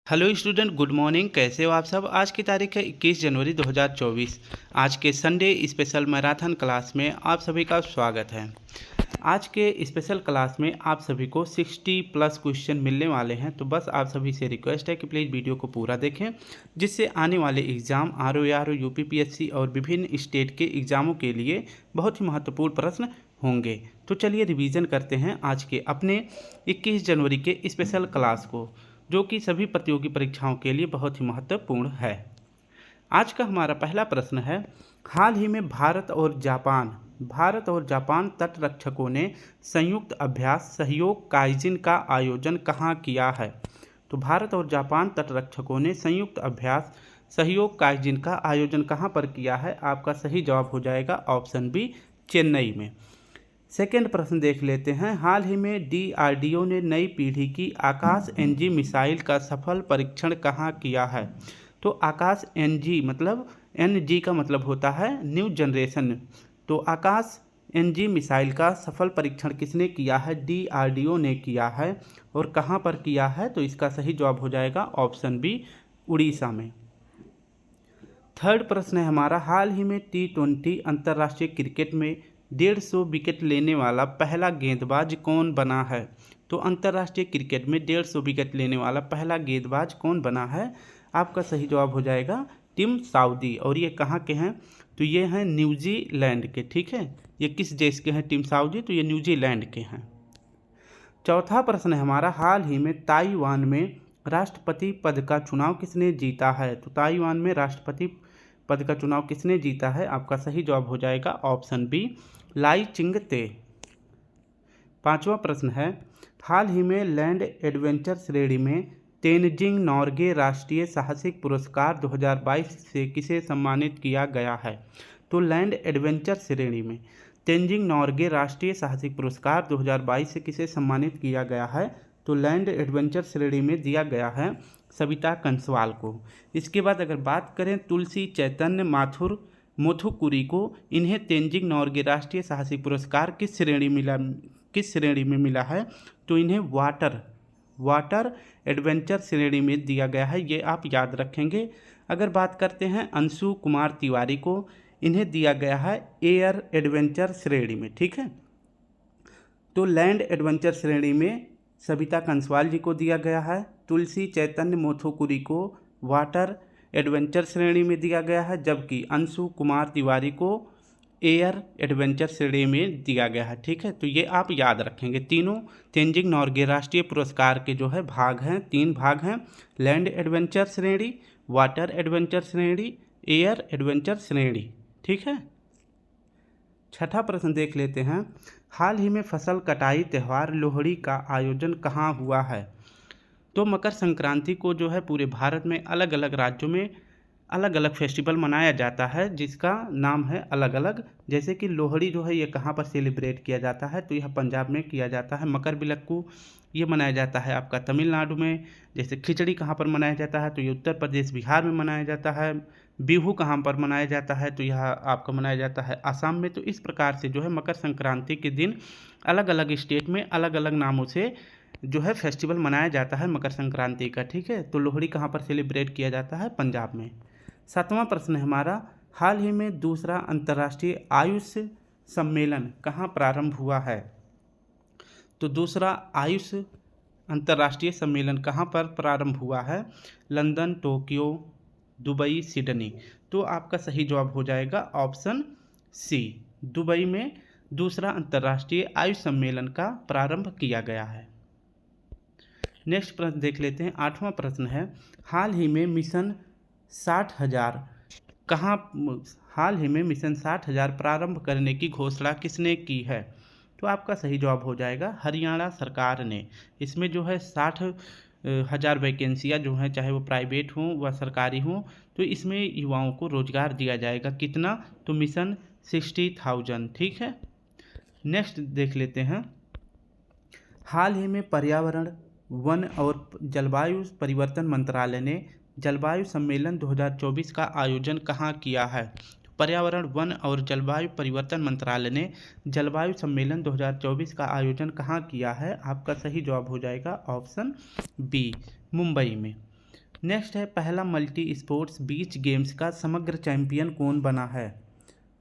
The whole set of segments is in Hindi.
Hello student, good morning. कैसे हो आप सब। आज की तारीख है 21 जनवरी 2024। आज के संडे स्पेशल मैराथन क्लास में आप सभी का स्वागत है। आज के स्पेशल क्लास में आप सभी को 60+ क्वेश्चन मिलने वाले हैं। तो बस आप सभी से रिक्वेस्ट है कि प्लीज़ वीडियो को पूरा देखें, जिससे आने वाले एग्ज़ाम RO UPPSC और विभिन्न स्टेट के एग्ज़ामों के लिए बहुत ही महत्वपूर्ण प्रश्न होंगे। तो चलिए रिवीजन करते हैं आज के अपने 21 जनवरी के स्पेशल क्लास को, जो कि सभी प्रतियोगी परीक्षाओं के लिए बहुत ही महत्वपूर्ण है। आज का हमारा पहला प्रश्न है, हाल ही में भारत और जापान तटरक्षकों ने संयुक्त अभ्यास सहयोग काइजिन का आयोजन कहाँ किया है। तो भारत और जापान तटरक्षकों ने संयुक्त अभ्यास सहयोग काइजिन का आयोजन कहाँ पर किया है। आपका सही जवाब हो जाएगा ऑप्शन बी, चेन्नई में। सेकेंड प्रश्न देख लेते हैं, हाल ही में DRDO ने नई पीढ़ी की आकाश NG मिसाइल का सफल परीक्षण कहाँ किया है। तो आकाश NG मतलब NG का मतलब होता है न्यू जनरेशन। तो आकाश NG मिसाइल का सफल परीक्षण किसने किया है। DRDO ने किया है। और कहाँ पर किया है, तो इसका सही जवाब हो जाएगा ऑप्शन बी, उड़ीसा में। थर्ड प्रश्न है हमारा, हाल ही में T20 अंतर्राष्ट्रीय क्रिकेट में 150 विकेट लेने वाला पहला गेंदबाज कौन बना है। तो अंतर्राष्ट्रीय क्रिकेट में 150 विकेट लेने वाला पहला गेंदबाज कौन बना है। आपका सही जवाब हो जाएगा टिम साउदी। और ये कहाँ के हैं, तो ये हैं न्यूजीलैंड के। ठीक है, ये किस देश के हैं टिम साउदी, तो ये न्यूजीलैंड के हैं। चौथा प्रश्न है हमारा, हाल ही में ताइवान में राष्ट्रपति पद का चुनाव किसने जीता है। तो ताइवान में राष्ट्रपति पद का चुनाव किसने जीता है। आपका सही जवाब हो जाएगा ऑप्शन बी, लाई चिंगते। पांचवा प्रश्न है, हाल ही में लैंड एडवेंचर श्रेणी में तेनजिंग नोर्गे राष्ट्रीय साहसिक पुरस्कार 2022 से किसे सम्मानित किया गया है। तो लैंड एडवेंचर श्रेणी में तेनजिंग नोर्गे राष्ट्रीय साहसिक पुरस्कार 2022 से किसे सम्मानित किया गया है। तो लैंड एडवेंचर श्रेणी में दिया गया है सविता कंसवाल को। इसके बाद अगर बात करें तुलसी चैतन्य माथुर मोथुकुरी को, इन्हें तेनजिंग नोर्गे राष्ट्रीय साहसिक पुरस्कार किस श्रेणी में मिला है। तो इन्हें वाटर एडवेंचर श्रेणी में दिया गया है, ये आप याद रखेंगे। अगर बात करते हैं अंशु कुमार तिवारी को, इन्हें दिया गया है एयर एडवेंचर श्रेणी में। ठीक है, तो लैंड एडवेंचर श्रेणी में सविता कंसवाल जी को दिया गया है। तुलसी चैतन्य मोथुकुरी को वाटर एडवेंचर श्रेणी में दिया गया है, जबकि अंशु कुमार तिवारी को एयर एडवेंचर श्रेणी में दिया गया है। ठीक है, तो ये आप याद रखेंगे। तीनों तेनजिंग नोर्गे राष्ट्रीय पुरस्कार के जो है भाग हैं, 3 भाग हैं, लैंड एडवेंचर श्रेणी, वाटर एडवेंचर श्रेणी, एयर एडवेंचर श्रेणी। ठीक है। छठा प्रश्न देख लेते हैं, हाल ही में फसल कटाई त्यौहार लोहड़ी का आयोजन कहाँ हुआ है। तो मकर संक्रांति को जो है पूरे भारत में अलग अलग राज्यों में अलग अलग फेस्टिवल मनाया जाता है, जिसका नाम है अलग अलग। जैसे कि लोहड़ी जो है ये कहाँ पर सेलिब्रेट किया जाता है, तो यह पंजाब में किया जाता है। मकर बिलक्कू ये मनाया जाता है आपका तमिलनाडु में। जैसे खिचड़ी कहाँ पर मनाया जाता है, तो ये उत्तर प्रदेश बिहार में मनाया जाता है। बिहू कहाँ पर मनाया जाता है, तो यह आपका मनाया जाता है असम में। तो इस प्रकार से जो है मकर संक्रांति के दिन अलग अलग स्टेट में अलग अलग नामों से जो है फेस्टिवल मनाया जाता है मकर संक्रांति का। ठीक है, तो लोहड़ी कहाँ पर सेलिब्रेट किया जाता है, पंजाब में। सातवां प्रश्न है हमारा, हाल ही में दूसरा अंतर्राष्ट्रीय आयुष सम्मेलन कहाँ प्रारंभ हुआ है। तो दूसरा आयुष अंतर्राष्ट्रीय सम्मेलन कहाँ पर प्रारंभ हुआ है, लंदन, टोक्यो, दुबई, सिडनी। तो आपका सही जवाब हो जाएगा ऑप्शन सी, दुबई में दूसरा अंतर्राष्ट्रीय आयुष सम्मेलन का प्रारंभ किया गया है। नेक्स्ट प्रश्न देख लेते हैं, 8वां प्रश्न है, हाल ही में मिशन 60,000 प्रारंभ करने की घोषणा किसने की है। तो आपका सही जवाब हो जाएगा हरियाणा सरकार ने। इसमें जो है 60,000 वैकेंसियाँ जो हैं, चाहे वो प्राइवेट हों व सरकारी हों, तो इसमें युवाओं को रोजगार दिया जाएगा। कितना, तो मिशन 60,000। ठीक है। नेक्स्ट देख लेते हैं, हाल ही में पर्यावरण, वन और जलवायु परिवर्तन मंत्रालय ने जलवायु सम्मेलन 2024 का आयोजन कहाँ किया है। पर्यावरण, वन और जलवायु परिवर्तन मंत्रालय ने जलवायु सम्मेलन 2024 का आयोजन कहाँ किया है। आपका सही जवाब हो जाएगा ऑप्शन बी, मुंबई में। नेक्स्ट है पहला मल्टी स्पोर्ट्स बीच गेम्स का समग्र चैंपियन कौन बना है।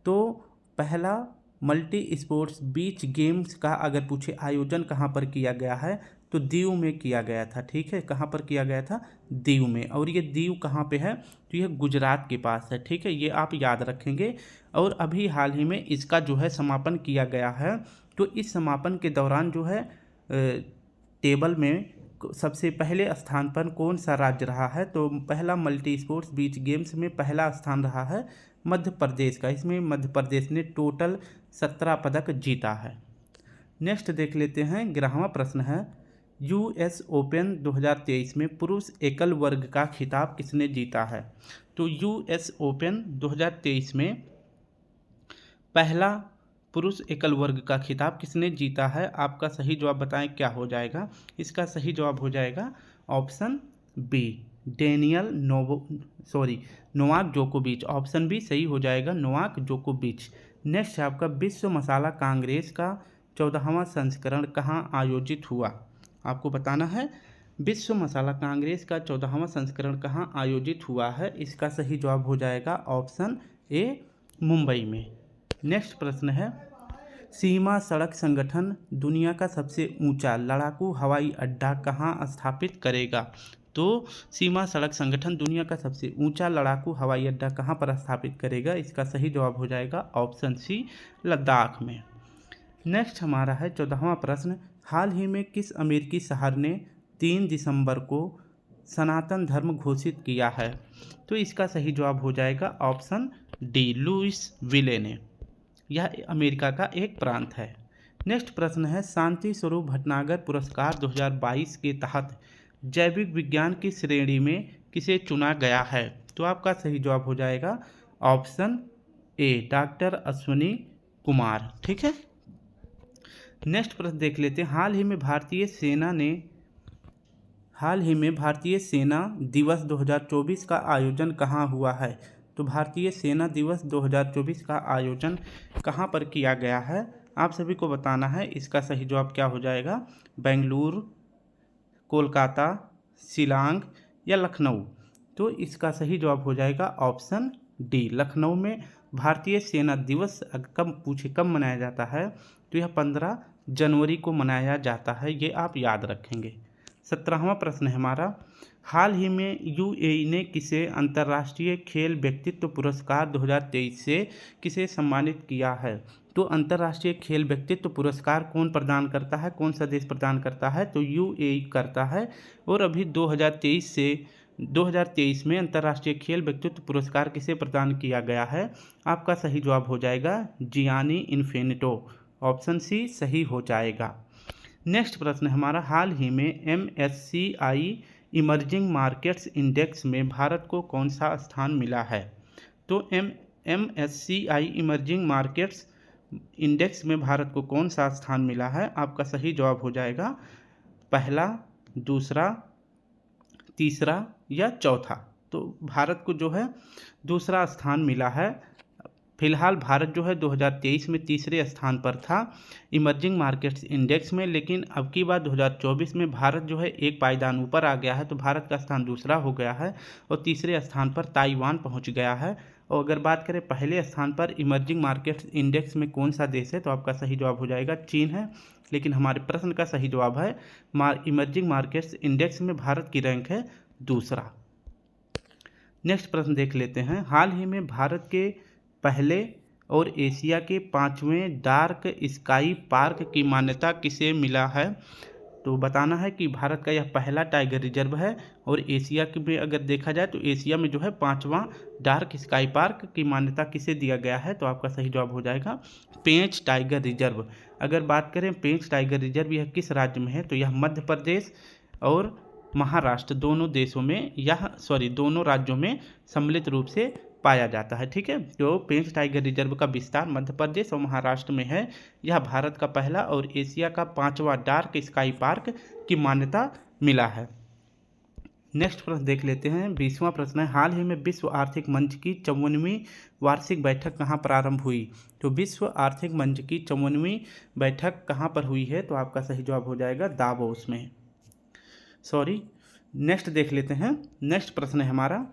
तो पहला मल्टी स्पोर्ट्स बीच गेम्स का अगर पूछे आयोजन कहाँ पर किया गया है तो दीव में किया गया था। ठीक है, कहाँ पर किया गया था, दीव में। और ये दीव कहाँ पे है, तो यह गुजरात के पास है। ठीक है, ये आप याद रखेंगे। और अभी हाल ही में इसका जो है समापन किया गया है। तो इस समापन के दौरान जो है टेबल में सबसे पहले स्थान पर कौन सा राज्य रहा है, तो पहला मल्टी स्पोर्ट्स बीच गेम्स में पहला स्थान रहा है मध्य प्रदेश का। इसमें मध्य प्रदेश ने टोटल 17 पदक जीता है। नेक्स्ट देख लेते हैं 11वां प्रश्न है यूएस ओपन 2023 में पुरुष एकल वर्ग का खिताब किसने जीता है। तो यूएस ओपन 2023 में पहला पुरुष एकल वर्ग का खिताब किसने जीता है, आपका सही जवाब बताएं क्या हो जाएगा। इसका सही जवाब हो जाएगा ऑप्शन बी, डेनियल नोवाक जोकोविच। ऑप्शन बी सही हो जाएगा, नोवाक जोकोविच। नेक्स्ट है आपका विश्व मसाला कांग्रेस का 14वां संस्करण कहाँ आयोजित हुआ। आपको बताना है विश्व मसाला कांग्रेस का 14वां संस्करण कहाँ आयोजित हुआ है। इसका सही जवाब हो जाएगा ऑप्शन ए, मुंबई में। नेक्स्ट प्रश्न है सीमा सड़क संगठन दुनिया का सबसे ऊंचा लड़ाकू हवाई अड्डा कहाँ स्थापित करेगा। तो सीमा सड़क संगठन दुनिया का सबसे ऊंचा लड़ाकू हवाई अड्डा कहाँ पर स्थापित करेगा। इसका सही जवाब हो जाएगा ऑप्शन सी, लद्दाख में। नेक्स्ट हमारा है 14वां प्रश्न हाल ही में किस अमेरिकी शहर ने 3 दिसंबर को सनातन धर्म घोषित किया है। तो इसका सही जवाब हो जाएगा ऑप्शन डी, लुइसविले ने। यह अमेरिका का एक प्रांत है। नेक्स्ट प्रश्न है शांति स्वरूप भटनागर पुरस्कार 2022 के तहत जैविक विज्ञान की श्रेणी में किसे चुना गया है। तो आपका सही जवाब हो जाएगा option A, doctor Ashwini Kumar. ठीक है, नेक्स्ट प्रश्न देख लेते हैं हाल ही में भारतीय सेना दिवस 2024 का आयोजन कहाँ हुआ है। तो भारतीय सेना दिवस 2024 का आयोजन कहाँ पर किया गया है, आप सभी को बताना है। इसका सही जवाब क्या हो जाएगा, बेंगलुरु, कोलकाता, शिलांग या लखनऊ। तो इसका सही जवाब हो जाएगा ऑप्शन डी, लखनऊ में भारतीय सेना दिवस कब मनाया जाता है, तो यह 15 जनवरी को मनाया जाता है। ये आप याद रखेंगे। 17वां प्रश्न है हमारा हाल ही में यूएई ने किसे अंतर्राष्ट्रीय खेल व्यक्तित्व पुरस्कार 2023 से किसे सम्मानित किया है। तो अंतर्राष्ट्रीय खेल व्यक्तित्व पुरस्कार कौन प्रदान करता है, कौन सा देश प्रदान करता है, तो यूएई करता है। और अभी 2023 में अंतर्राष्ट्रीय खेल व्यक्तित्व पुरस्कार किसे प्रदान किया गया है, आपका सही जवाब हो जाएगा जियानी इन्फेनिटो। ऑप्शन सी सही हो जाएगा। नेक्स्ट प्रश्न हमारा हाल ही में MSCI इमर्जिंग मार्केट्स इंडेक्स में भारत को कौन सा स्थान मिला है। तो MSCI इमर्जिंग मार्केट्स इंडेक्स में भारत को कौन सा स्थान मिला है, आपका सही जवाब हो जाएगा पहला, दूसरा, तीसरा या चौथा। तो भारत को जो है दूसरा स्थान मिला है। फिलहाल भारत जो है 2023 में तीसरे स्थान पर था इमर्जिंग मार्केट्स इंडेक्स में, लेकिन अब की बार 2024 में भारत जो है एक पायदान ऊपर आ गया है। तो भारत का स्थान दूसरा हो गया है और तीसरे स्थान पर ताइवान पहुंच गया है। और अगर बात करें पहले स्थान पर इमर्जिंग मार्केट्स इंडेक्स में कौन सा देश है, तो आपका सही जवाब हो जाएगा चीन है। लेकिन हमारे प्रश्न का सही जवाब है इमर्जिंग मार्केट्स इंडेक्स में भारत की रैंक है दूसरा। नेक्स्ट प्रश्न देख लेते हैं हाल ही में भारत के पहले और एशिया के 5वें डार्क स्काई पार्क की मान्यता किसे मिला है। तो बताना है कि भारत का यह पहला टाइगर रिजर्व है और एशिया के में अगर देखा जाए तो एशिया में जो है 5वां डार्क स्काई पार्क की मान्यता किसे दिया गया है। तो आपका सही जवाब हो जाएगा पेंच टाइगर रिजर्व। अगर बात करें पेंच टाइगर रिजर्व यह किस राज्य में है, तो यह मध्य प्रदेश और महाराष्ट्र दोनों राज्यों में सम्मिलित रूप से पाया जाता है। ठीक है, तो पेंच टाइगर रिजर्व का विस्तार मध्य प्रदेश और महाराष्ट्र में है। यह भारत का पहला और एशिया का 5वां डार्क स्काई पार्क की मान्यता मिला है। नेक्स्ट प्रश्न देख लेते हैं 20वां प्रश्न है हाल ही में विश्व आर्थिक मंच की 54वीं वार्षिक बैठक कहाँ प्रारंभ हुई। तो विश्व आर्थिक मंच की 54वीं बैठक कहाँ पर हुई है, तो आपका सही जवाब हो जाएगा नेक्स्ट देख लेते हैं। नेक्स्ट प्रश्न है हमारा,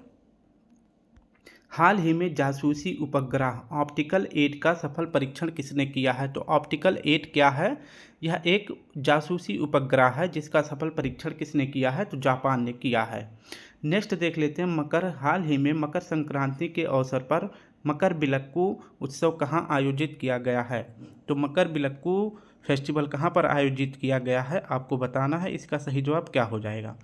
हाल ही में जासूसी उपग्रह ऑप्टिकल 8 का सफल परीक्षण किसने किया है? तो ऑप्टिकल 8 क्या है? यह एक जासूसी उपग्रह है जिसका सफल परीक्षण किसने किया है? तो जापान ने किया है। नेक्स्ट देख लेते हैं, हाल ही में मकर संक्रांति के अवसर पर मकर बिलक्कू उत्सव कहाँ आयोजित किया गया है? तो मकर बिलक्कू फेस्टिवल कहाँ पर आयोजित किया गया है आपको बताना है। इसका सही जवाब क्या हो जाएगा?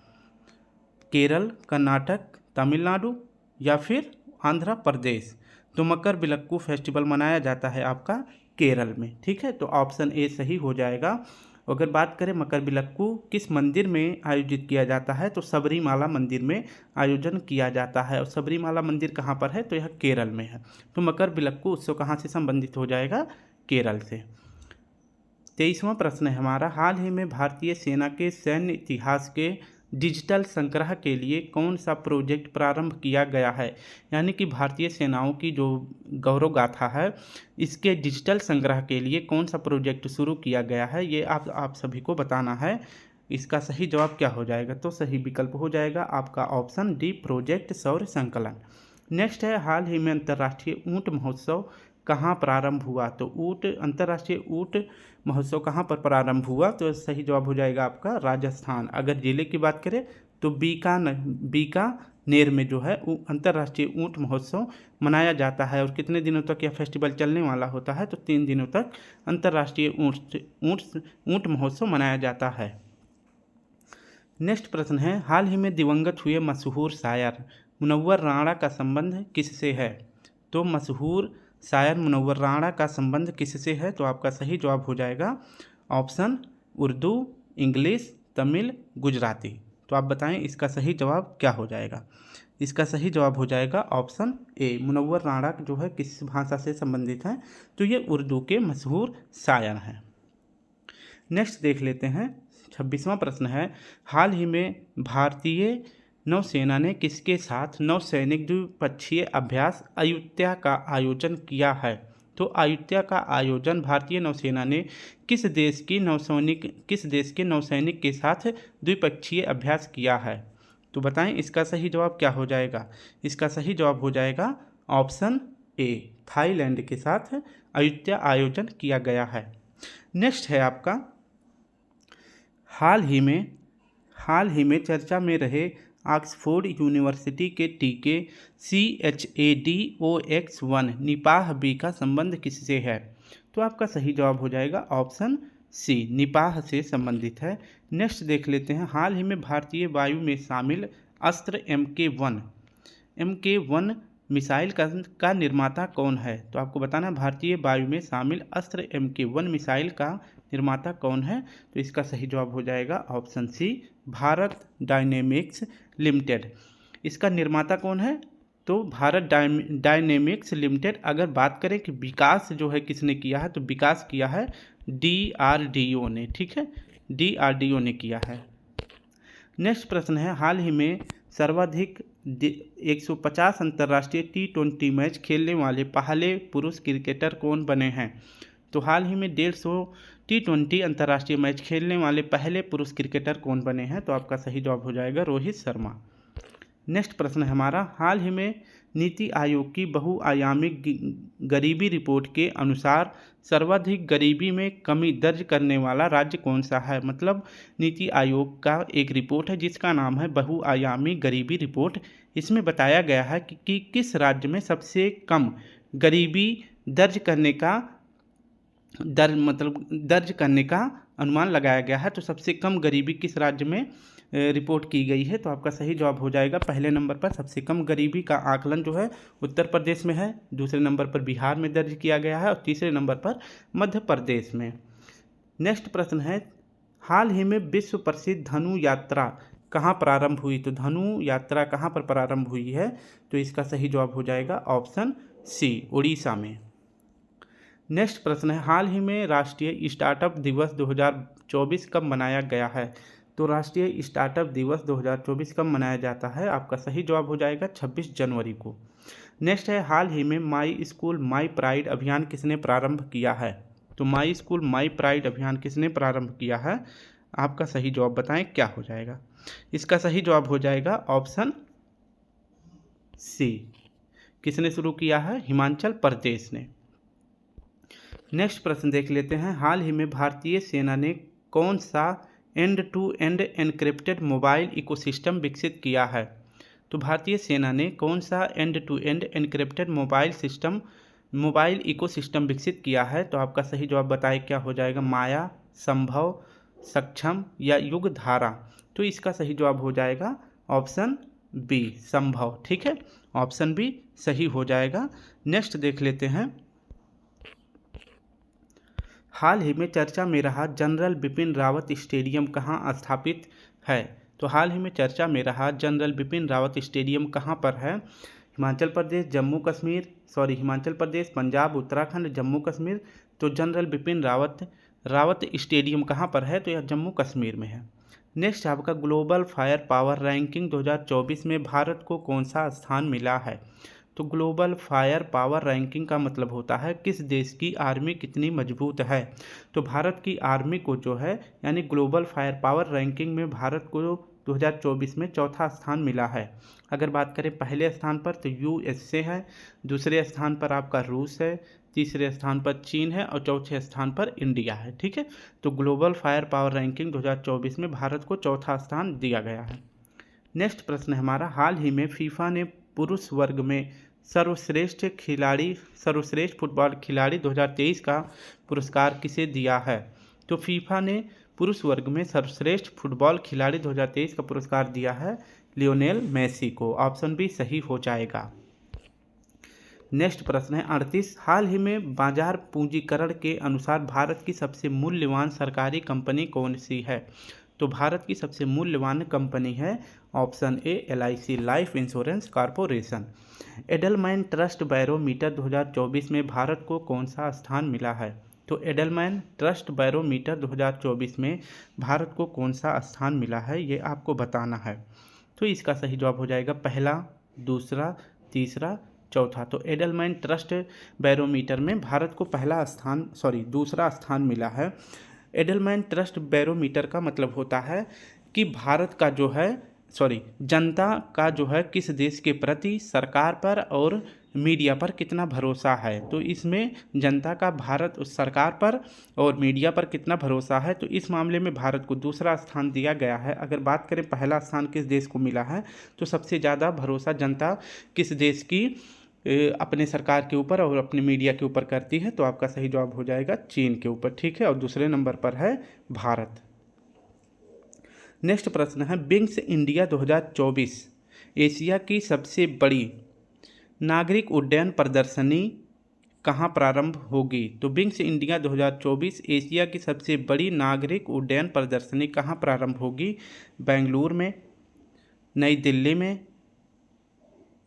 केरल, कर्नाटक, तमिलनाडु या फिर आंध्र प्रदेश। तो मकर बिलक्कू फेस्टिवल मनाया जाता है आपका केरल में, ठीक है। तो ऑप्शन ए सही हो जाएगा। अगर बात करें मकर बिलक्कू किस मंदिर में आयोजित किया जाता है, तो सबरीमाला मंदिर में आयोजन किया जाता है। और सबरीमाला मंदिर कहाँ पर है? तो यह केरल में है। तो मकर बिलक्कू उत्सव कहाँ से संबंधित हो जाएगा? केरल से। 23वां प्रश्न है हमारा, हाल ही में भारतीय सेना के सैन्य इतिहास के डिजिटल संग्रह के लिए कौन सा प्रोजेक्ट प्रारंभ किया गया है? यानी कि भारतीय सेनाओं की जो गौरव गाथा है, इसके डिजिटल संग्रह के लिए कौन सा प्रोजेक्ट शुरू किया गया है, ये आप सभी को बताना है। इसका सही जवाब क्या हो जाएगा? तो सही विकल्प हो जाएगा आपका ऑप्शन डी, प्रोजेक्ट शौर्य संकलन। नेक्स्ट है, हाल ही में अंतर्राष्ट्रीय ऊंट महोत्सव कहाँ प्रारंभ हुआ? तो अंतर्राष्ट्रीय ऊंट महोत्सव कहाँ पर प्रारंभ हुआ? तो सही जवाब हो जाएगा आपका राजस्थान। अगर जिले की बात करें तो बीकानेर में जो है अंतर्राष्ट्रीय ऊंट महोत्सव मनाया जाता है। और कितने दिनों तक यह फेस्टिवल चलने वाला होता है? तो 3 दिनों तक अंतर्राष्ट्रीय ऊंट महोत्सव मनाया जाता है। नेक्स्ट प्रश्न है, हाल ही में दिवंगत हुए मशहूर शायर मुनव्वर राणा का संबंध किससे है? तो मशहूर शायर मुनव्वर राणा का संबंध किससे है? तो आपका सही जवाब हो जाएगा ऑप्शन उर्दू, इंग्लिश, तमिल, गुजराती। तो आप बताएं इसका सही जवाब क्या हो जाएगा? इसका सही जवाब हो जाएगा ऑप्शन ए, मुनव्वर राणा जो है किस भाषा से संबंधित है? तो ये उर्दू के मशहूर शायर हैं। नेक्स्ट देख लेते हैं, 26वां प्रश्न है, हाल ही में भारतीय नौसेना ने किसके साथ नौसैनिक द्विपक्षीय अभ्यास अयुत्या का आयोजन किया है? तो अयुत्या का आयोजन भारतीय नौसेना ने किस देश के नौसैनिक के साथ द्विपक्षीय अभ्यास किया है? तो बताएं इसका सही जवाब क्या हो जाएगा? इसका सही जवाब हो जाएगा ऑप्शन ए, थाईलैंड के साथ अयुत्या आयोजन किया गया है। नेक्स्ट है आपका, हाल ही में चर्चा में रहे ऑक्सफोर्ड यूनिवर्सिटी के टीके CHAdOx1 निपाह बी का संबंध किससे है? तो आपका सही जवाब हो जाएगा ऑप्शन सी, निपाह से संबंधित है। नेक्स्ट देख लेते हैं, हाल ही में भारतीय वायु में शामिल अस्त्र MK1 मिसाइल का निर्माता कौन है? तो आपको बताना है भारतीय वायु में शामिल अस्त्र MK1 मिसाइल का निर्माता कौन है? तो इसका सही जवाब हो जाएगा option C, Bharat Dynamics Limited. इसका निर्माता कौन है? तो भारत डायनेमिक्स लिमिटेड। अगर बात करें कि विकास जो है किसने किया है, तो विकास किया है DRDO ने, ठीक है, DRDO ने किया है। नेक्स्ट प्रश्न है, हाल ही में सर्वाधिक 150 अंतर्राष्ट्रीय T20 मैच खेलने वाले पहले पुरुष क्रिकेटर कौन बने हैं? तो हाल ही में 150 T20 अंतर्राष्ट्रीय मैच खेलने वाले पहले पुरुष क्रिकेटर कौन बने हैं? तो आपका सही जवाब हो जाएगा रोहित शर्मा। नेक्स्ट प्रश्न है हमारा, हाल ही में नीति आयोग की बहुआयामी गरीबी रिपोर्ट के अनुसार सर्वाधिक गरीबी में कमी दर्ज करने वाला राज्य कौन सा है? मतलब नीति आयोग का एक रिपोर्ट है जिसका नाम है बहुआयामी गरीबी रिपोर्ट। इसमें बताया गया है कि किस राज्य में सबसे कम गरीबी दर्ज करने का अनुमान लगाया गया है। तो सबसे कम गरीबी किस राज्य में रिपोर्ट की गई है? तो आपका सही जवाब हो जाएगा पहले नंबर पर सबसे कम गरीबी का आकलन जो है उत्तर प्रदेश में है, दूसरे नंबर पर बिहार में दर्ज किया गया है और तीसरे नंबर पर मध्य प्रदेश में। नेक्स्ट प्रश्न है, हाल ही में विश्व प्रसिद्ध धनु यात्रा कहाँ प्रारंभ हुई? तो धनु यात्रा कहाँ पर प्रारंभ हुई है? तो इसका सही जवाब हो जाएगा ऑप्शन सी, उड़ीसा में। नेक्स्ट प्रश्न है, हाल ही में राष्ट्रीय स्टार्टअप दिवस 2024 कब मनाया गया है? तो राष्ट्रीय स्टार्टअप दिवस 2024 कब मनाया जाता है? आपका सही जवाब हो जाएगा 26 जनवरी को। नेक्स्ट है, हाल ही में माई स्कूल माई प्राइड अभियान किसने प्रारंभ किया है? तो माई स्कूल माई प्राइड अभियान किसने प्रारंभ किया है? आपका सही जवाब बताएं क्या हो जाएगा। इसका सही जवाब हो जाएगा ऑप्शन सी। किसने शुरू किया है? हिमाचल प्रदेश ने। नेक्स्ट प्रश्न देख लेते हैं। हाल ही में भारतीय सेना ने कौन सा end to end encrypted mobile ecosystem विकसित किया है? तो भारतीय सेना ने कौन सा end to end encrypted mobile ecosystem विकसित किया है? तो आपका सही जवाब बताएं क्या हो जाएगा। माया, संभव, सक्षम या युग धारा? तो इसका सही जवाब हो जाएगा ऑप्शन बी, संभव। ठीक है, ऑप्शन बी सही हो जाएगा। नेक्स्ट देख लेते हैं। हाल ही में चर्चा में रहा जनरल बिपिन रावत स्टेडियम कहाँ स्थापित है? तो हाल ही में चर्चा में रहा जनरल बिपिन रावत स्टेडियम कहाँ पर है? हिमाचल प्रदेश, पंजाब, उत्तराखंड, जम्मू कश्मीर। तो जनरल बिपिन रावत स्टेडियम कहाँ पर है? तो यह जम्मू कश्मीर में है। नेक्स्ट आपका ग्लोबल फायर पावर रैंकिंग 2024 में भारत को कौन सा स्थान मिला है? तो ग्लोबल फायर पावर रैंकिंग का मतलब होता है किस देश की आर्मी कितनी मजबूत है। तो भारत की आर्मी को जो है यानी ग्लोबल फायर पावर रैंकिंग में भारत को 2024 में चौथा स्थान मिला है। अगर बात करें पहले स्थान पर तो यूएसए है, दूसरे स्थान पर आपका रूस है, तीसरे स्थान पर चीन है और चौथे स्थान पर इंडिया है। ठीक है, तो ग्लोबल फायर पावर रैंकिंग 2024 में भारत को चौथा स्थान दिया गया है। नेक्स्ट प्रश्न है हमारा। हाल ही में फीफा ने पुरुष वर्ग में सर्वश्रेष्ठ फुटबॉल खिलाड़ी 2023 का पुरस्कार किसे दिया है? तो फीफा ने पुरुष वर्ग में सर्वश्रेष्ठ फुटबॉल खिलाड़ी 2023 का पुरस्कार दिया है लियोनेल मेसी को। ऑप्शन बी सही हो जाएगा। नेक्स्ट प्रश्न है 38। हाल ही में बाजार पूंजीकरण के अनुसार भारत की सबसे मूल्यवान सरकारी कंपनी कौन सी है? तो भारत की सबसे मूल्यवान कंपनी है option A LIC Life Insurance Corporation. Edelman Trust Barometer 2024 में भारत को कौन सा स्थान मिला है? तो एडलमैन ट्रस्ट बैरोमीटर 2024 में भारत को कौन सा स्थान मिला है ये आपको बताना है। तो इसका सही जवाब हो जाएगा पहला, दूसरा, तीसरा, चौथा। तो एडलमैन ट्रस्ट बैरोमीटर में भारत को दूसरा स्थान मिला है। एडलमैन ट्रस्ट बैरोमीटर का मतलब होता है कि भारत का जो है जनता का जो है किस देश के प्रति सरकार पर और मीडिया पर कितना भरोसा है। तो इसमें जनता का भारत सरकार पर और मीडिया पर कितना भरोसा है, तो इस मामले में भारत को दूसरा स्थान दिया गया है। अगर बात करें पहला स्थान किस देश को मिला है, तो सबसे ज़्यादा भरोसा जनता किस देश की अपने सरकार के ऊपर और अपने मीडिया के ऊपर करती है, तो आपका सही जवाब हो जाएगा चीन के ऊपर। ठीक है, और दूसरे नंबर पर है भारत। नेक्स्ट प्रश्न है विंग्स इंडिया 2024 एशिया की सबसे बड़ी नागरिक उड्डयन प्रदर्शनी कहाँ प्रारंभ होगी? तो विंग्स इंडिया 2024 एशिया की सबसे बड़ी नागरिक उड्डयन प्रदर्शनी कहाँ प्रारंभ होगी? बेंगलुरु में, नई दिल्ली में,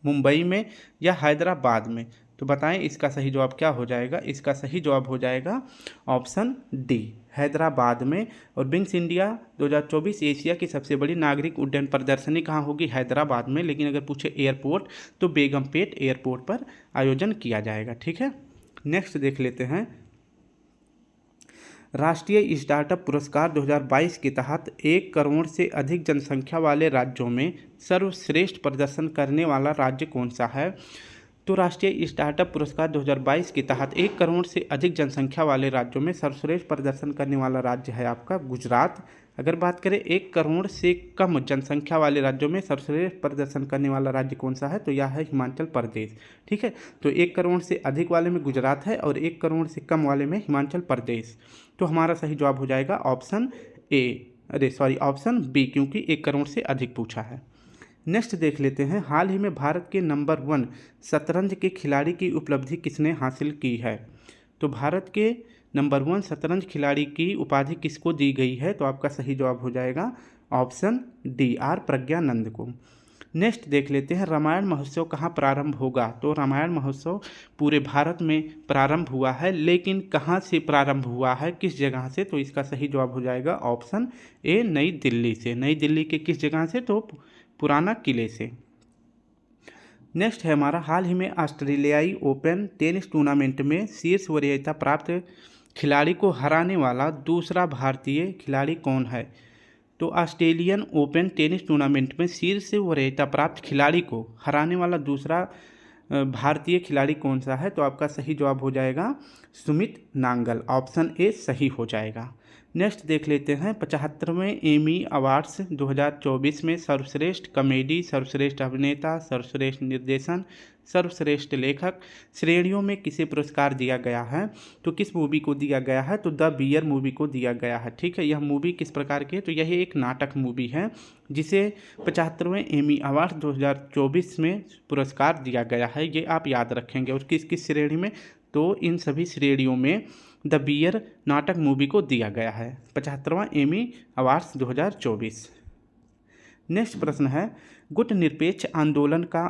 मुंबई में या हैदराबाद में? तो बताएं इसका सही जवाब क्या हो जाएगा। इसका सही जवाब हो जाएगा ऑप्शन डी, हैदराबाद में। और विंग्स इंडिया 2024 एशिया की सबसे बड़ी नागरिक उड्डयन प्रदर्शनी कहाँ होगी? हैदराबाद में। लेकिन अगर पूछे एयरपोर्ट तो बेगमपेट एयरपोर्ट पर आयोजन किया जाएगा। ठीक है, नेक्स्ट देख लेते हैं। राष्ट्रीय स्टार्टअप पुरस्कार 2022 के तहत 1 करोड़ से अधिक जनसंख्या वाले राज्यों में सर्वश्रेष्ठ प्रदर्शन करने वाला राज्य कौन सा है? तो राष्ट्रीय स्टार्टअप पुरस्कार 2022 के तहत 1 करोड़ से अधिक जनसंख्या वाले राज्यों में सर्वश्रेष्ठ प्रदर्शन करने वाला राज्य है आपका गुजरात। अगर बात करें 1 करोड़ से कम जनसंख्या वाले राज्यों में सर्वश्रेष्ठ प्रदर्शन करने वाला राज्य कौन सा है? तो यह है हिमाचल प्रदेश। ठीक है, तो 1 करोड़ से अधिक वाले में गुजरात है और 1 करोड़ से कम वाले में हिमाचल प्रदेश। तो हमारा सही जवाब हो जाएगा ऑप्शन बी, क्योंकि 1 करोड़ से अधिक पूछा है। नेक्स्ट देख लेते हैं। हाल ही में भारत के नंबर 1 शतरंज के खिलाड़ी की उपलब्धि किसने हासिल की है? तो भारत के नंबर 1 शतरंज खिलाड़ी की उपाधि किसको दी गई है? तो आपका सही जवाब हो जाएगा ऑप्शन डी, आर प्रज्ञानंद को। नेक्स्ट देख लेते हैं। रामायण महोत्सव कहाँ प्रारंभ होगा? तो रामायण महोत्सव पूरे भारत में प्रारंभ हुआ है, लेकिन कहाँ से प्रारंभ हुआ है, किस जगह से? तो इसका सही जवाब हो जाएगा ऑप्शन ए, नई दिल्ली से। नई दिल्ली के किस जगह से? तो पुराना किले से। नेक्स्ट है हमारा। हाल ही में ऑस्ट्रेलियाई ओपन टेनिस टूर्नामेंट में शीर्ष वरीयता प्राप्त खिलाड़ी को हराने वाला दूसरा भारतीय खिलाड़ी कौन है? तो ऑस्ट्रेलियन ओपन टेनिस टूर्नामेंट में शीर्ष वरीयता प्राप्त खिलाड़ी को हराने वाला दूसरा भारतीय खिलाड़ी कौन सा है? तो आपका सही जवाब हो जाएगा सुमित नांगल, ऑप्शन ए सही हो जाएगा। नेक्स्ट देख लेते हैं 75वें एमी अवार्ड्स 2024 में सर्वश्रेष्ठ कॉमेडी, सर्वश्रेष्ठ अभिनेता, सर्वश्रेष्ठ निर्देशन, सर्वश्रेष्ठ लेखक श्रेणियों में किसे पुरस्कार दिया गया है? तो किस मूवी को दिया गया है? तो द बियर मूवी को दिया गया है। ठीक है, यह मूवी किस प्रकार की है? तो यह एक नाटक मूवी है जिसे 75वें एमी अवार्ड 2024 में पुरस्कार दिया गया है, ये आप याद रखेंगे। और किस किस श्रेणी में? तो इन सभी श्रेणियों में द बियर नाटक मूवी को दिया गया है 75वां एमी अवार्ड्स 2024। नेक्स्ट प्रश्न है गुटनिरपेक्ष आंदोलन का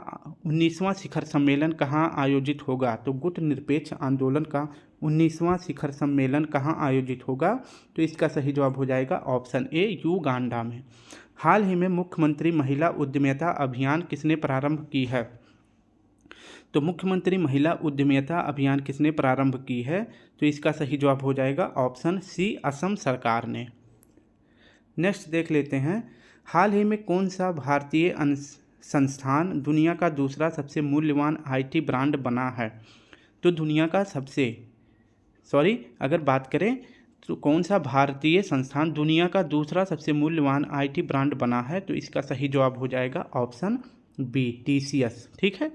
19वां शिखर सम्मेलन कहाँ आयोजित होगा? तो गुटनिरपेक्ष आंदोलन का 19वां शिखर सम्मेलन कहाँ आयोजित होगा? तो इसका सही जवाब हो जाएगा ऑप्शन ए युगांडा में। हाल ही में मुख्यमंत्री महिला उद्यमिता अभियान किसने प्रारंभ की है? तो मुख्यमंत्री महिला उद्यमिता अभियान किसने प्रारंभ की है? तो इसका सही जवाब हो जाएगा ऑप्शन सी असम सरकार ने। नेक्स्ट देख लेते हैं हाल ही में कौन सा भारतीय संस्थान दुनिया का दूसरा सबसे मूल्यवान आईटी ब्रांड बना है? तो दुनिया का अगर बात करें तो कौन सा भारतीय संस्थान दुनिया का दूसरा सबसे मूल्यवान आईटी ब्रांड बना है? तो इसका सही जवाब हो जाएगा ऑप्शन बी टीसीएस। ठीक है,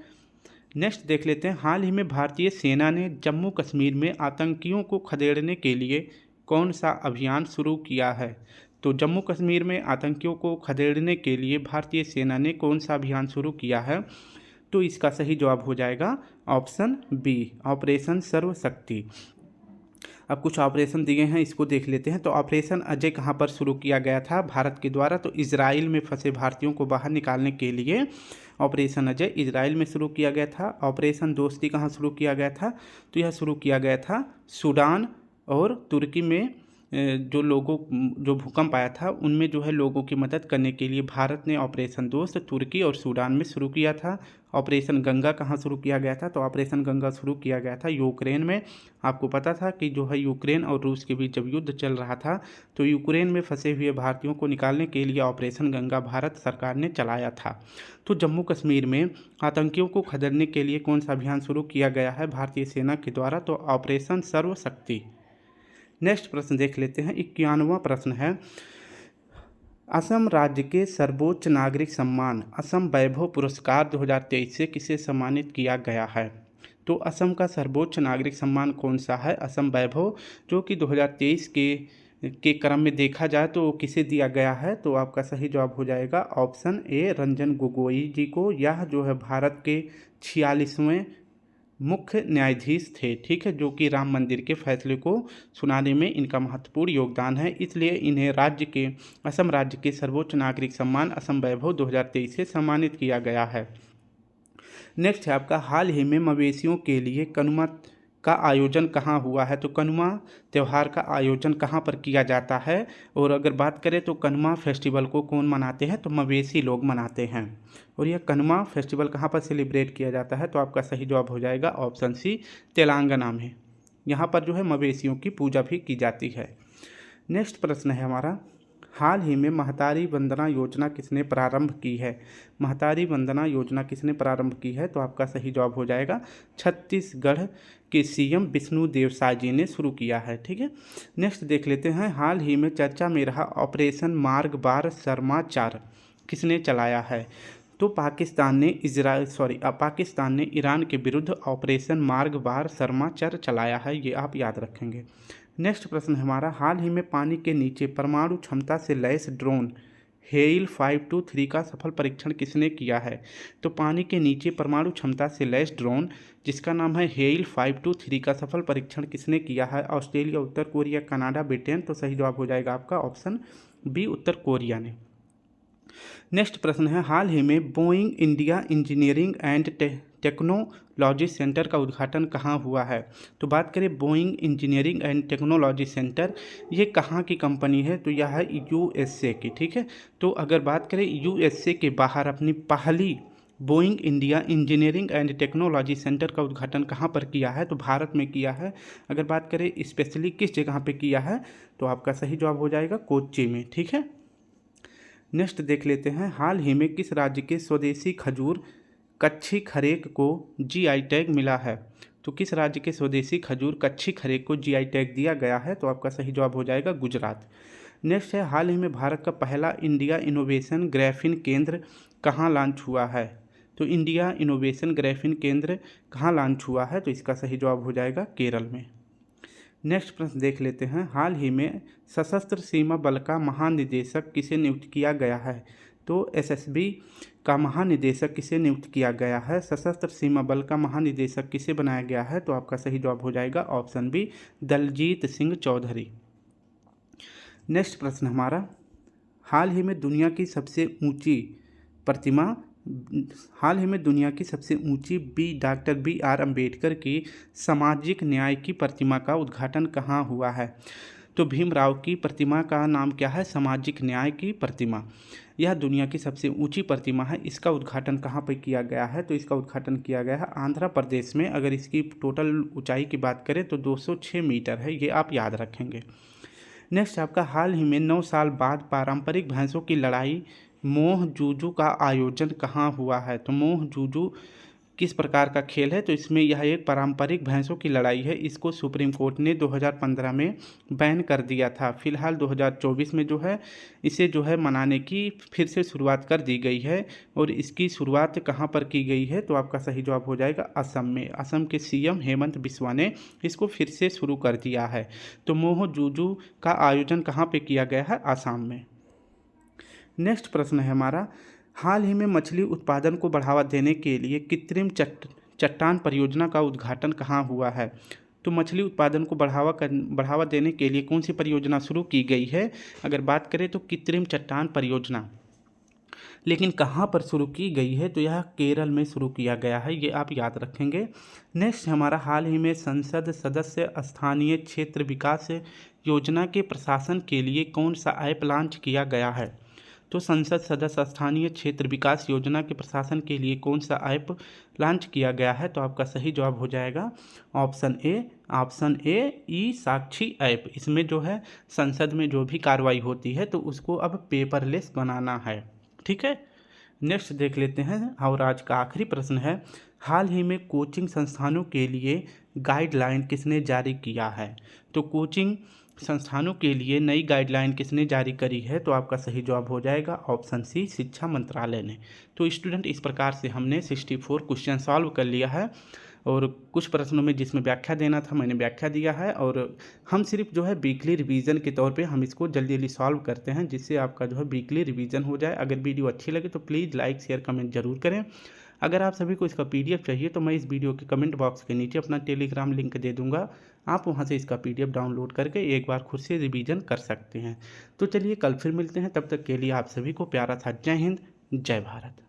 नेक्स्ट देख लेते हैं हाल ही में भारतीय सेना ने जम्मू कश्मीर में आतंकियों को खदेड़ने के लिए कौन सा अभियान शुरू किया है? तो जम्मू कश्मीर में आतंकियों को खदेड़ने के लिए भारतीय सेना ने कौन सा अभियान शुरू किया है? तो इसका सही जवाब हो जाएगा ऑप्शन बी ऑपरेशन सर्वशक्ति। अब कुछ ऑपरेशन दिए हैं, इसको देख लेते हैं। तो ऑपरेशन अजय कहाँ पर शुरू किया गया था भारत के द्वारा? तो इजराइल में फंसे भारतीयों को बाहर निकालने के लिए ऑपरेशन अजय इजराइल में शुरू किया गया था। ऑपरेशन दोस्ती कहाँ शुरू किया गया था? तो यह शुरू किया गया था सूडान और तुर्की में। जो भूकंप आया था उनमें जो है लोगों की मदद करने के लिए भारत ने ऑपरेशन दोस्त तुर्की और सूडान में शुरू किया था। ऑपरेशन गंगा कहाँ शुरू किया गया था? तो ऑपरेशन गंगा शुरू किया गया था यूक्रेन में। आपको पता था कि जो है यूक्रेन और रूस के बीच जब युद्ध चल रहा था तो यूक्रेन में फंसे हुए भारतीयों को निकालने के लिए ऑपरेशन गंगा भारत सरकार ने चलाया था। तो जम्मू कश्मीर में आतंकियों को खदेड़ने के लिए कौन सा अभियान शुरू किया गया है भारतीय सेना के द्वारा? तो ऑपरेशन सर्वशक्ति। नेक्स्ट प्रश्न देख लेते हैं 91वां प्रश्न है असम राज्य के सर्वोच्च नागरिक सम्मान असम वैभव पुरस्कार 2023 से किसे सम्मानित किया गया है? तो असम का सर्वोच्च नागरिक सम्मान कौन सा है? असम वैभव, जो कि 2023 के क्रम में देखा जाए तो किसे दिया गया है? तो आपका सही जवाब हो जाएगा ऑप्शन ए रंजन गोगोई जी को। यह जो है भारत के 46वें मुख्य न्यायाधीश थे। ठीक है, जो कि राम मंदिर के फैसले को सुनाने में इनका महत्वपूर्ण योगदान है, इसलिए इन्हें असम राज्य के सर्वोच्च नागरिक सम्मान असम वैभव 2023 से सम्मानित किया गया है। नेक्स्ट है आपका हाल ही में मवेशियों के लिए कनुमा का आयोजन कहाँ हुआ है? तो कनुमा त्यौहार का आयोजन कहाँ पर किया जाता है? और अगर बात करें तो कनुमा फेस्टिवल को कौन मनाते हैं? तो मवेशी लोग मनाते हैं। और यह कनुमा फेस्टिवल कहाँ पर सेलिब्रेट किया जाता है? तो आपका सही जवाब हो जाएगा ऑप्शन सी तेलंगाना में। यहाँ पर जो है मवेशियों की पूजा भी की जाती है। नेक्स्ट प्रश्न है हमारा हाल ही में महतारी वंदना योजना किसने प्रारंभ की है? महतारी वंदना योजना किसने प्रारंभ की है? तो आपका सही जवाब हो जाएगा छत्तीसगढ़ के सीएम विष्णुदेव साय जी ने शुरू किया है। ठीक है, नेक्स्ट देख लेते हैं हाल ही में चर्चा में रहा ऑपरेशन मार्गबार समाचार किसने चलाया है? तो पाकिस्तान ने ईरान के विरुद्ध ऑपरेशन मार्गबार समाचार चलाया है, ये आप याद रखेंगे। नेक्स्ट प्रश्न हमारा हाल ही में पानी के नीचे परमाणु क्षमता से लैस ड्रोन हेल 523 का सफल परीक्षण किसने किया है? तो पानी के नीचे परमाणु क्षमता से लैस ड्रोन जिसका नाम है हेल 523 का सफल परीक्षण किसने किया है? ऑस्ट्रेलिया, उत्तर कोरिया, कनाडा, ब्रिटेन। तो सही जवाब हो जाएगा आपका ऑप्शन बी उत्तर कोरिया ने। नेक्स्ट प्रश्न है हाल ही में Boeing India engineering and technology centre का उद्घाटन कहाँ हुआ है? तो बात करें Boeing engineering and technology centre, ये कहाँ की कंपनी है? तो यह है यूएसए की। ठीक है, तो अगर बात करें यूएसए के बाहर अपनी पहली Boeing India engineering and technology centre का उद्घाटन कहाँ पर किया है? तो भारत में किया है। अगर बात करें स्पेशली किस जगह पे किया है, तो आपका सही जवाब हो जाएगा कोच्चि में। ठीक है, नेक्स्ट देख लेते हैं। हाल ही में किस राज्य के स्वदेशी खजूर कच्छी खरेक को जीआई टैग मिला है? तो किस राज्य के स्वदेशी खजूर कच्छी खरेक को जीआई टैग दिया गया है? तो आपका सही जवाब हो जाएगा गुजरात। नेक्स्ट है, हाल ही में भारत का पहला इंडिया इनोवेशन ग्राफीन केंद्र कहाँ लॉन्च हुआ है? तो इंडिया इनोवेशन ग्राफीन केंद्र कहाँ लॉन्च हुआ है? तो इसका सही जवाब हो जाएगा केरल में। नेक्स्ट प्रश्न देख लेते हैं। हाल ही में सशस्त्र सीमा बल का महानिदेशक किसे नियुक्त किया गया है? तो एसएसबी का महानिदेशक किसे नियुक्त किया गया है? सशस्त्र सीमा बल का महानिदेशक किसे बनाया गया है? तो आपका सही जवाब हो जाएगा option B, Daljeet Singh Chaudhary. Next प्रश्न हमारा, हाल ही में दुनिया की सबसे ऊंची डॉक्टर BR अम्बेडकर की सामाजिक न्याय की प्रतिमा का उद्घाटन कहाँ हुआ है? तो भीमराव की प्रतिमा का नाम क्या है? सामाजिक न्याय की प्रतिमा। यह दुनिया की सबसे ऊंची प्रतिमा है। इसका उद्घाटन कहाँ पर किया गया है? तो इसका उद्घाटन किया गया है आंध्र प्रदेश में। अगर इसकी टोटल ऊंचाई की बात करें तो 206 मीटर है, ये आप याद रखेंगे। नेक्स्ट आपका, हाल ही में 9 साल बाद पारंपरिक भैंसों की लड़ाई मोह जुजू का आयोजन कहाँ हुआ है? तो मोह जुजू किस प्रकार का खेल है? तो इसमें यह एक पारंपरिक भैंसों की लड़ाई है। इसको सुप्रीम कोर्ट ने 2015 में बैन कर दिया था। फिलहाल 2024 में जो है इसे जो है मनाने की फिर से शुरुआत कर दी गई है। और इसकी शुरुआत कहाँ पर की गई है? तो आपका सही जवाब हो जाएगा असम में। असम के CM हेमंत बिस्वा ने इसको फिर से शुरू कर दिया है। तो मोह जुजू का आयोजन कहाँ पर किया गया है? आसाम में। नेक्स्ट प्रश्न है हमारा, हाल ही में मछली उत्पादन को बढ़ावा देने के लिए कृत्रिम चट्टान परियोजना का उद्घाटन कहाँ हुआ है? तो मछली उत्पादन को बढ़ावा देने के लिए कौन सी परियोजना शुरू की गई है? अगर बात करें तो कृत्रिम चट्टान परियोजना, लेकिन कहाँ पर शुरू की गई है? तो यह केरल में शुरू किया गया है, ये आप याद रखेंगे। नेक्स्ट हमारा, हाल ही में संसद सदस्य स्थानीय क्षेत्र विकास योजना के प्रशासन के लिए कौन सा ऐप लॉन्च किया गया है? तो संसद सदस्य स्थानीय क्षेत्र विकास योजना के प्रशासन के लिए कौन सा ऐप लॉन्च किया गया है? तो आपका सही जवाब हो जाएगा option A E Sakshi app. इसमें जो है संसद में जो भी कार्रवाई होती है तो उसको अब पेपरलेस बनाना है। ठीक है, नेक्स्ट देख लेते हैं। और आज का आखिरी प्रश्न है, हाल ही में कोचिंग संस्थानों के लिए गाइडलाइन किसने जारी किया है? तो कोचिंग संस्थानों के लिए नई गाइडलाइन किसने जारी करी है? तो आपका सही जवाब हो जाएगा ऑप्शन सी, शिक्षा मंत्रालय ने। तो स्टूडेंट, इस प्रकार से हमने 64 क्वेश्चन सॉल्व कर लिया है। और कुछ प्रश्नों में जिसमें व्याख्या देना था मैंने व्याख्या दिया है। और हम सिर्फ जो है वीकली रिवीजन के तौर पे हम इसको जल्दी जल्दी सॉल्व करते हैं, जिससे आपका जो है वीकली रिवीजन हो जाए। अगर वीडियो अच्छी लगे तो प्लीज़ लाइक शेयर कमेंट जरूर करें। अगर आप सभी को इसका PDF चाहिए तो मैं इस वीडियो के कमेंट बॉक्स के नीचे अपना टेलीग्राम लिंक दे दूंगा। आप वहां से इसका PDF डाउनलोड करके एक बार खुद से रिवीजन कर सकते हैं। तो चलिए कल फिर मिलते हैं, तब तक के लिए आप सभी को प्यारा था जय हिंद, जय भारत।